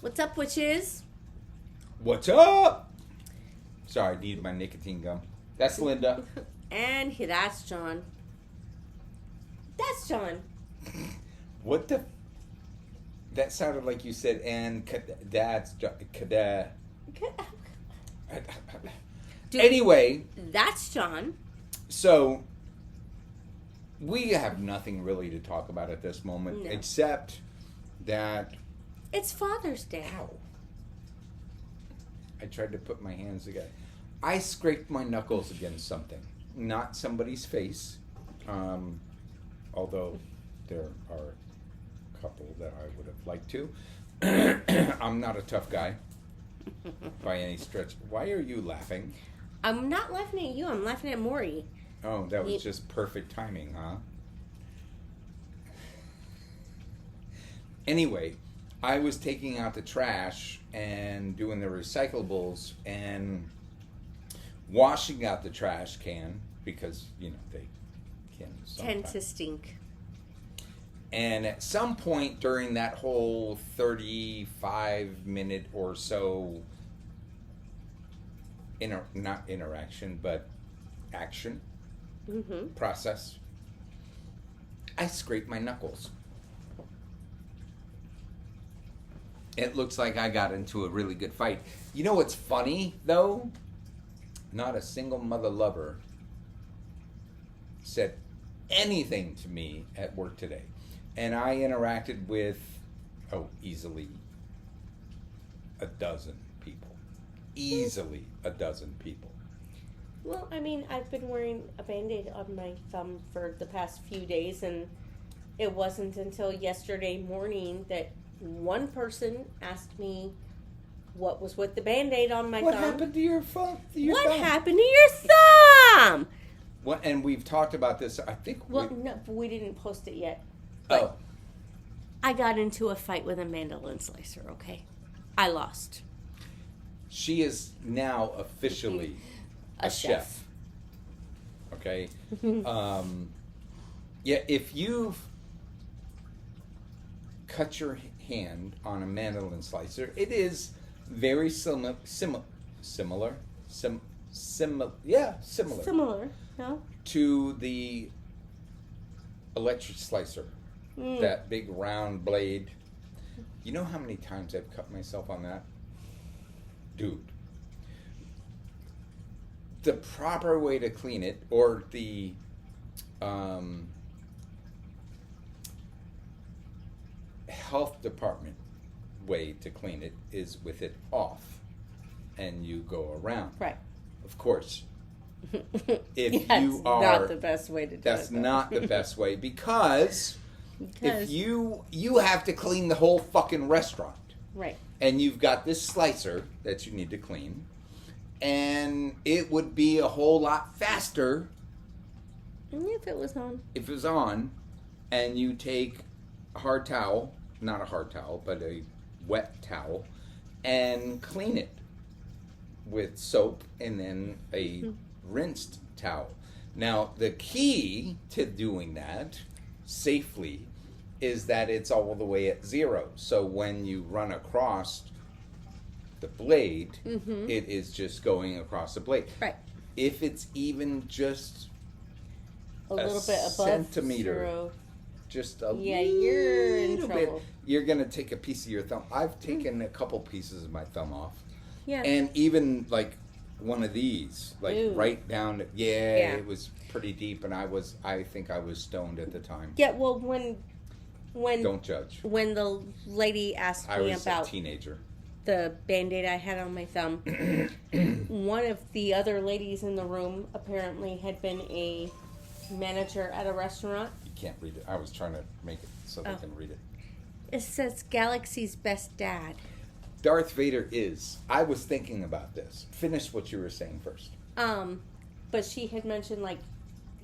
What's up, witches? What's up? Sorry, I needed my nicotine gum. That's Linda. And that's John. That's John. What the? That sounded like you said, and that's John. Anyway. That's John. So, we have nothing really to talk about at this moment, except that... It's Father's Day. Ow. I tried to put my hands together. I scraped my knuckles against something. Not somebody's face. Although there are a couple that I would have liked to. I'm not a tough guy by any stretch. Why are you laughing? I'm not laughing at you. I'm laughing at Maury. Oh, that was just perfect timing, huh? Anyway, I was taking out the trash and doing the recyclables and washing out the trash can because, you know, they can sometimes tend to stink. And at some point during that whole 35-minute or so not interaction, but action process, I scraped my knuckles. It looks like I got into a really good fight. You know what's funny, though? Not a single mother lover said anything to me at work today. And I interacted with, easily a dozen people. Easily a dozen people. Well, I mean, I've been wearing a Band-Aid on my thumb for the past few days, and it wasn't until yesterday morning that one person asked me what was with the Band-Aid on my thumb. What happened to your thumb? What happened to your thumb? Well, and we've talked about this, I think. Well, no, we didn't post it yet. But I got into a fight with a mandolin slicer, okay? I lost. She is now officially a chef. Okay? Yeah, if you've cut your hand on a mandolin slicer, it is very similar, no? to the electric slicer. That big round blade. You know how many times I've cut myself on that? Dude. The proper way to clean it, or the health department way to clean it, is with it off. And you go around. Right. Of course. If that's you are... not the best way to do it. That's not the best way, because if you have to clean the whole fucking restaurant. Right. And you've got this slicer that you need to clean. And it would be a whole lot faster if it was on. If it was on, and you take a hard towel, not a hard towel, but a wet towel, and clean it with soap and then a rinsed towel. Now, the key to doing that safely is that it's all the way at zero. So when you run across the blade, it is just going across the blade. Right. If it's even just a little bit above centimeter, zero, just a you're in little trouble. bit, you're going to take a piece of your thumb. I've taken a couple pieces of my thumb off. Yeah. And even like one of these, like right down, it was pretty deep, and I think I was stoned at the time. Yeah, well, when don't judge. When the lady asked me about I was a teenager. The Band-Aid I had on my thumb, one of the other ladies in the room apparently had been a manager at a restaurant. You can't read it. I was trying to make it so they can read it. It says Galaxy's Best Dad. Darth Vader is. I was thinking about this. Finish what you were saying first. But she had mentioned, like,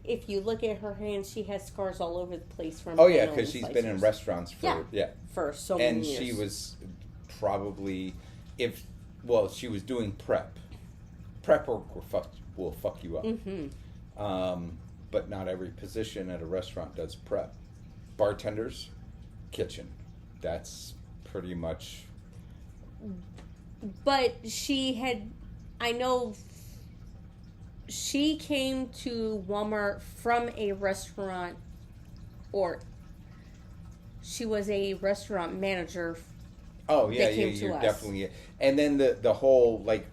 if you look at her hands, she has scars all over the place from. Oh yeah, because she's been in restaurants for for so many years. And she was probably she was doing prep. Prep work will fuck you up. But not every position at a restaurant does prep. Bartenders, kitchen. That's pretty much But I know she came to Walmart from a restaurant, or she was a restaurant manager. Oh yeah, They yeah, came to you're us. definitely. And then the whole, like,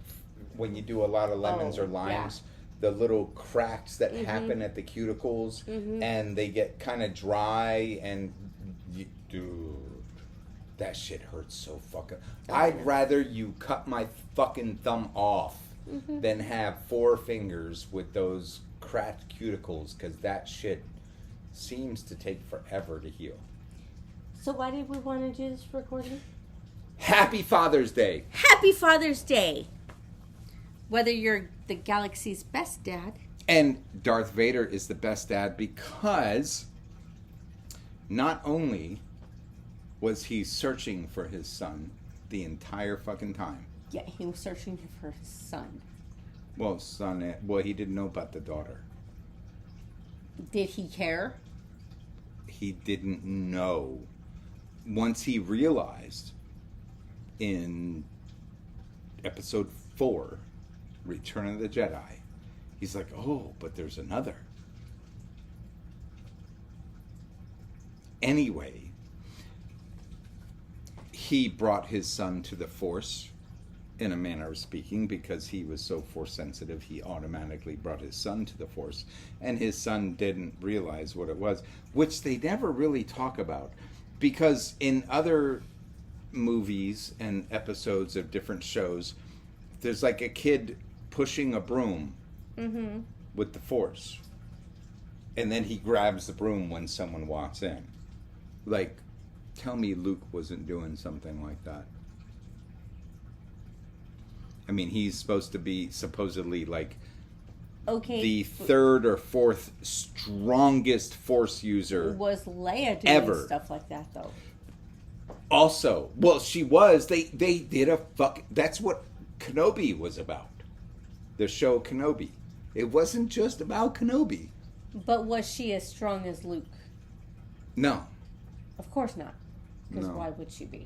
when you do a lot of lemons Oh, or limes, the little cracks that Mm-hmm. happen at the cuticles, and they get kind of dry, and dude, that shit hurts so fucking. I'd rather you cut my fucking thumb off Mm-hmm. than have 4 fingers with those cracked cuticles, because that shit seems to take forever to heal. So why did we want to do this recording? Happy Father's Day. Happy Father's Day! Whether you're the galaxy's best dad. And Darth Vader is the best dad because not only was he searching for his son the entire fucking time. Yeah, he was searching for his son. Well, he didn't know about the daughter. Did he care? He didn't know. Once he realized in episode 4, Return of the Jedi, he's like, oh, but there's another. Anyway, he brought his son to the Force, in a manner of speaking, because he was so Force sensitive, he automatically brought his son to the Force. And his son didn't realize what it was, which they never really talk about. Because in other movies and episodes of different shows, there's like a kid pushing a broom with the Force. And then he grabs the broom when someone walks in. Like, tell me Luke wasn't doing something like that. I mean, he's supposed to be supposedly like the 3rd or 4th strongest Force user. Was Leia doing ever. Stuff like that, though? Also, well, she was. They did a fuck. That's what Kenobi was about. The show Kenobi. It wasn't just about Kenobi. But was she as strong as Luke? No. Of course not. Because No. why would she be?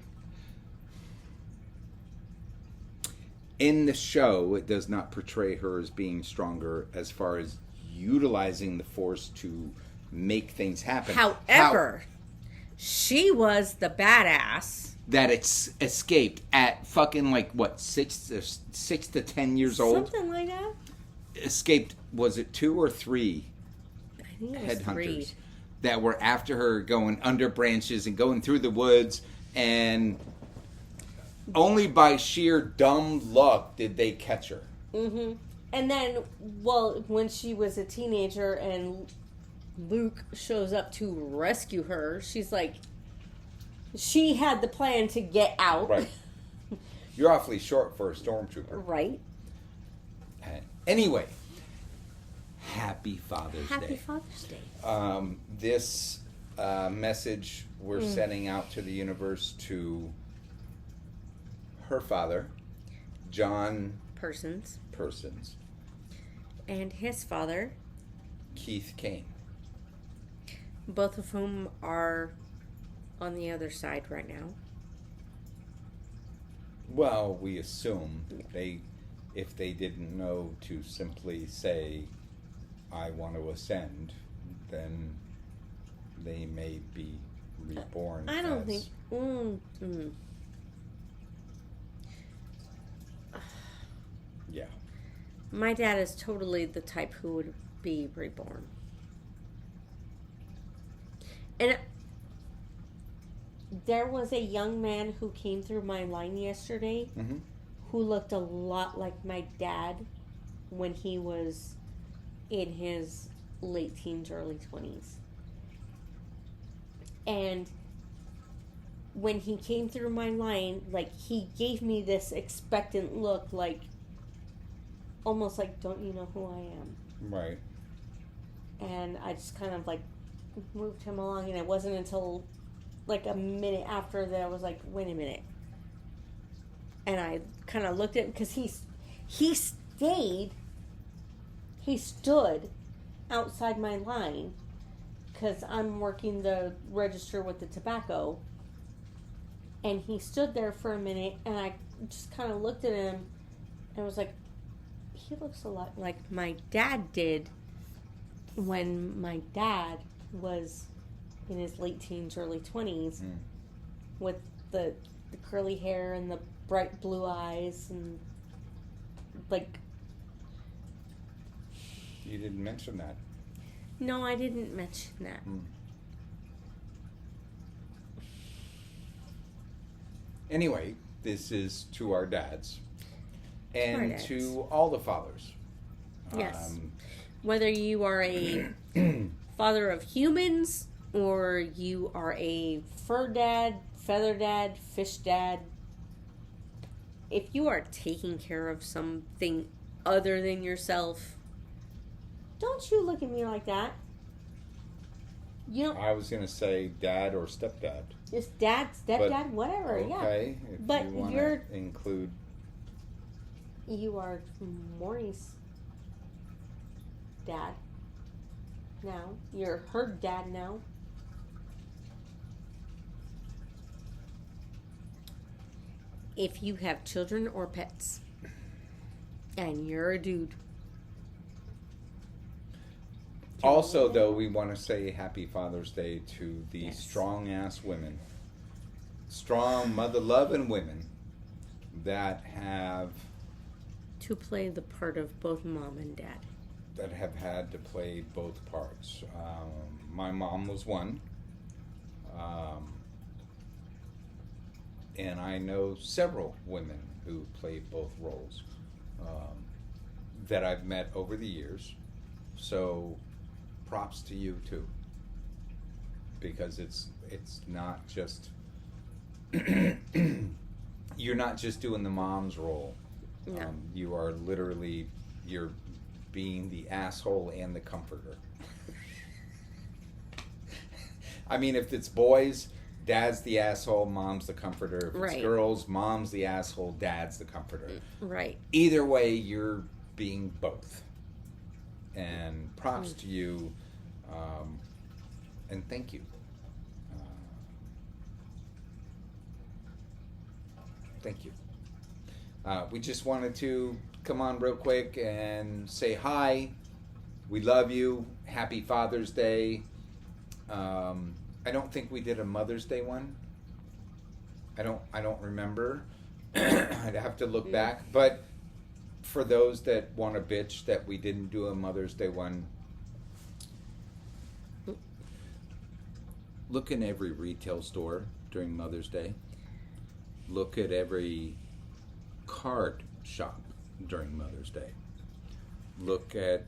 In the show, it does not portray her as being stronger as far as utilizing the Force to make things happen. However, she was the badass. That it's escaped at fucking, like, what, 6 to 10 years old? Something like that. Escaped, was it 2 or 3 I think it was headhunters 3. that were after her, going under branches and going through the woods, and only by sheer dumb luck did they catch her. Mm-hmm. And then, well, when she was a teenager and Luke shows up to rescue her, she's like, she had the plan to get out. Right. You're awfully short for a stormtrooper. Right. Anyway, happy Father's Day. Happy Father's Day. This message we're sending out to the universe to her father, John Persons. And his father, Keith Kane. both of whom are on the other side right now. Well, we assume if they didn't know to simply say, I want to ascend, then they may be reborn. I don't as- think. Yeah. My dad is totally the type who would be reborn. And there was a young man who came through my line yesterday Mm-hmm. who looked a lot like my dad when he was in his late teens, early 20s. And when he came through my line, like, he gave me this expectant look, like, almost like, don't you know who I am? Right. And I just kind of, like, moved him along, and it wasn't until, like, a minute after that I was like, wait a minute. And I kind of looked at him, because he stood outside my line, because I'm working the register with the tobacco. And he stood there for a minute, and I just kind of looked at him and was like, he looks a lot like my dad did when my dad was in his late teens, early 20s, with the curly hair and the bright blue eyes, and like... You didn't mention that. No, I didn't mention that. Anyway, this is to our dads. And Our dads. to all the fathers. Yes. Whether you are a father of humans, or you are a fur dad, feather dad, fish dad, if you are taking care of something other than yourself, don't you look at me like that. You know, I was going to say dad or stepdad. just dad, stepdad, whatever, yeah. Okay, if But you want you're- to include... You are Maury's dad now. You're her dad now. If you have children or pets, and you're a dude. Also, though, we want to say Happy Father's Day to the Yes. strong-ass women. Strong, mother-loving women that have To play the part of both mom and dad. had to play both parts. My mom was one. And I know several women who play both roles that I've met over the years. So props to you too. Because it's not just you're not just doing the mom's role. No. You are literally you're being the asshole and the comforter. I mean, if it's boys, dad's the asshole, mom's the comforter. If Right. it's girls, mom's the asshole, dad's the comforter. Right. Either way, you're being both. And props to you, and thank you. Thank you. We just wanted to come on real quick and say hi. We love you. Happy Father's Day. I don't think we did a Mother's Day one. I don't remember. I'd have to look back. But for those that want to bitch that we didn't do a Mother's Day one, look in every retail store during Mother's Day. Look at every card shop during Mother's Day. Look at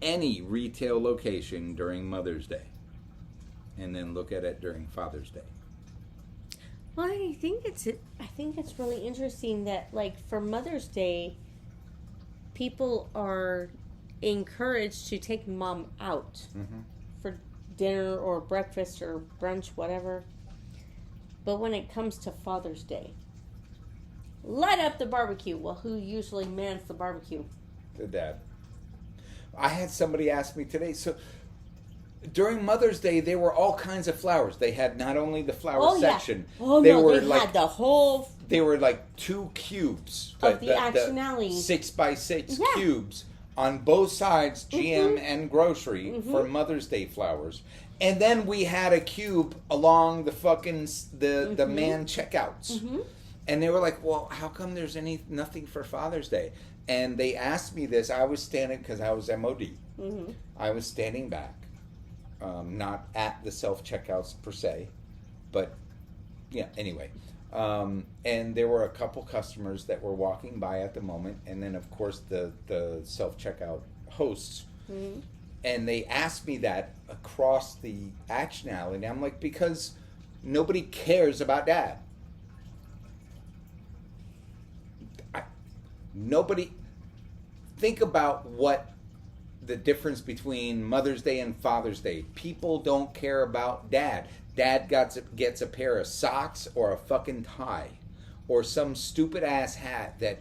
any retail location during Mother's Day. And then look at it during Father's Day. Well, I think it's really interesting that, like, for Mother's Day, people are encouraged to take mom out for dinner or breakfast or brunch, whatever. But when it comes to Father's Day, light up the barbecue. Well, who usually mans the barbecue? The dad. I had somebody ask me today, so during Mother's Day, there were all kinds of flowers. They had not only the flower section. Yeah. Oh, they no, were they like, had the whole... They were like 2 cubes. Of the Action Alley. 6x6 Yeah. cubes on both sides, GM and grocery, for Mother's Day flowers. And then we had a cube along the fucking, the man checkouts. And they were like, well, how come there's nothing for Father's Day? And they asked me this. I was standing, because I was MOD. I was standing back. Not at the self-checkouts per se, but yeah, anyway. And there were a couple customers that were walking by at the moment, and then of course the self-checkout hosts, and they asked me that across the Action Alley, and I'm like, because nobody cares about Dad. Nobody, think about what the difference between Mother's Day and Father's Day. People don't care about Dad. Dad gets a pair of socks or a fucking tie or some stupid ass hat that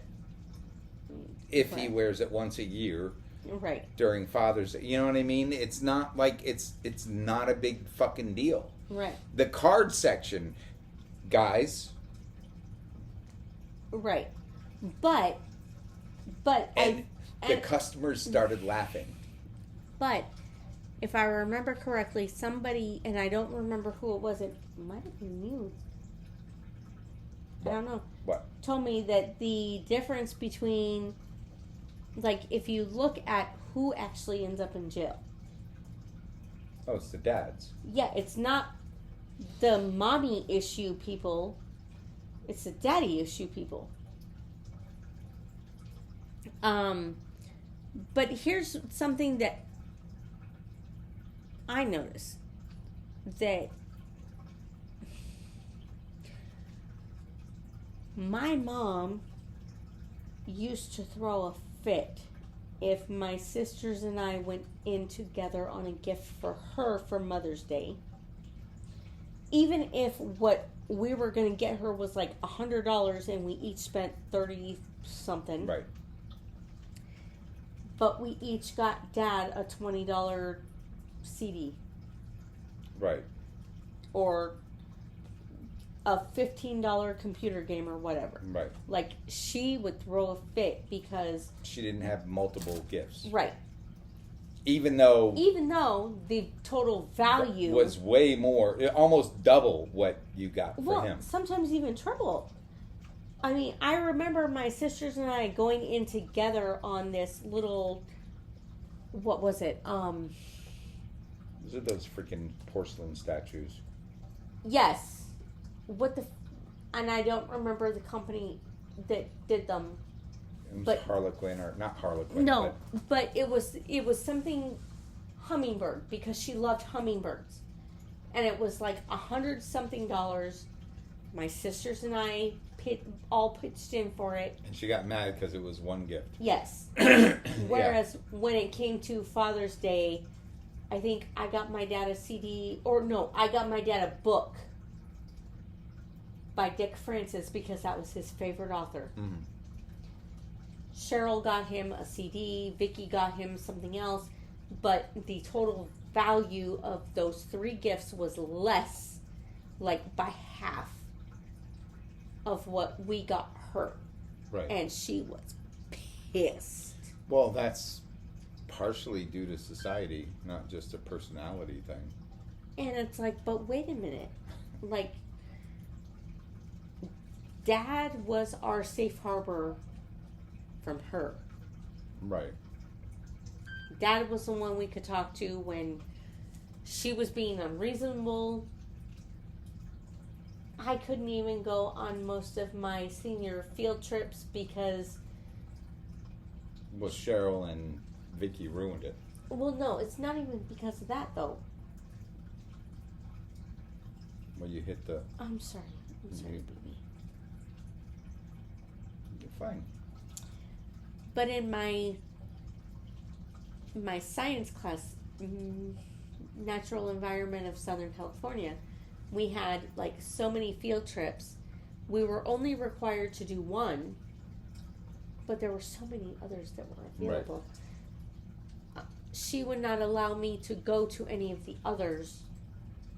if he wears it once a year Right. during Father's Day. You know what I mean? It's not like it's not a big fucking deal. Right. The card section, guys. Right. But And the and- customers started laughing. but if I remember correctly, somebody, and I don't remember who it was, it might have been you. I don't know. What? Told me that the difference between, like, if you look at who actually ends up in jail, Oh, it's the dads. yeah, it's not the mommy issue people, it's the daddy issue people. But here's something that I noticed, that my mom used to throw a fit if my sisters and I went in together on a gift for her for Mother's Day. Even if what we were going to get her was like $100 and we each spent 30 something. Right. But we each got Dad a $20 CD Right. or a $15 computer game or whatever. Right. Like, she would throw a fit because, She didn't have multiple gifts. right, Even though the total value was way more, almost double what you got for well, him. sometimes even triple. I mean, I remember my sisters and I going in together on this little, what was it? Those are those freaking porcelain statues. Yes. And I don't remember the company that did them. It was But- Harlequin, or not Harlequin. No, but it was something hummingbird, because she loved hummingbirds, and it was like $100-something. My sisters and I all pitched in for it. And she got mad because it was one gift. Yes. Whereas when it came to Father's Day, I think I got my dad a CD, or no, I got my dad a book by Dick Francis because that was his favorite author. Mhm. Cheryl got him a CD, Vicky got him something else, but the total value of those three gifts was less, like by half of what we got her. Right. And she was pissed. Well, that's partially due to society, not just a personality thing. And it's like, but wait a minute. Like, Dad was our safe harbor from her. Right. Dad was the one we could talk to when she was being unreasonable. I couldn't even go on most of my senior field trips because, Well, Cheryl and Vicky ruined it. well, no, it's not even because of that, though. When you hit the... I'm sorry, baby. You're fine. But in my science class, Natural Environment of Southern California, we had like so many field trips. We were only required to do one, but there were so many others that were available. She would not allow me to go to any of the others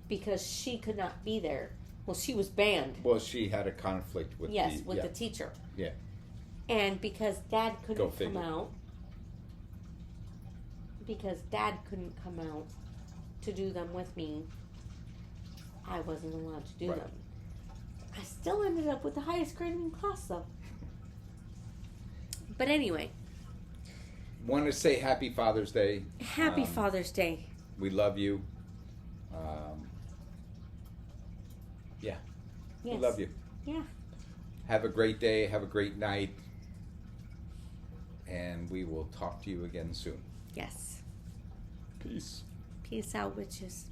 because she could not be there. Well, she was banned. Well, she had a conflict with The teacher. Yeah. And because Dad Go couldn't figure. come out, to do them with me, I wasn't allowed to do Right. them. I still ended up with the highest grade in class, though. But anyway, Want to say Happy Father's Day. happy Father's Day. We love you. Yeah. Yes. We love you. Yeah. Have a great day. Have a great night. And we will talk to you again soon. Yes. Peace. Peace out, witches.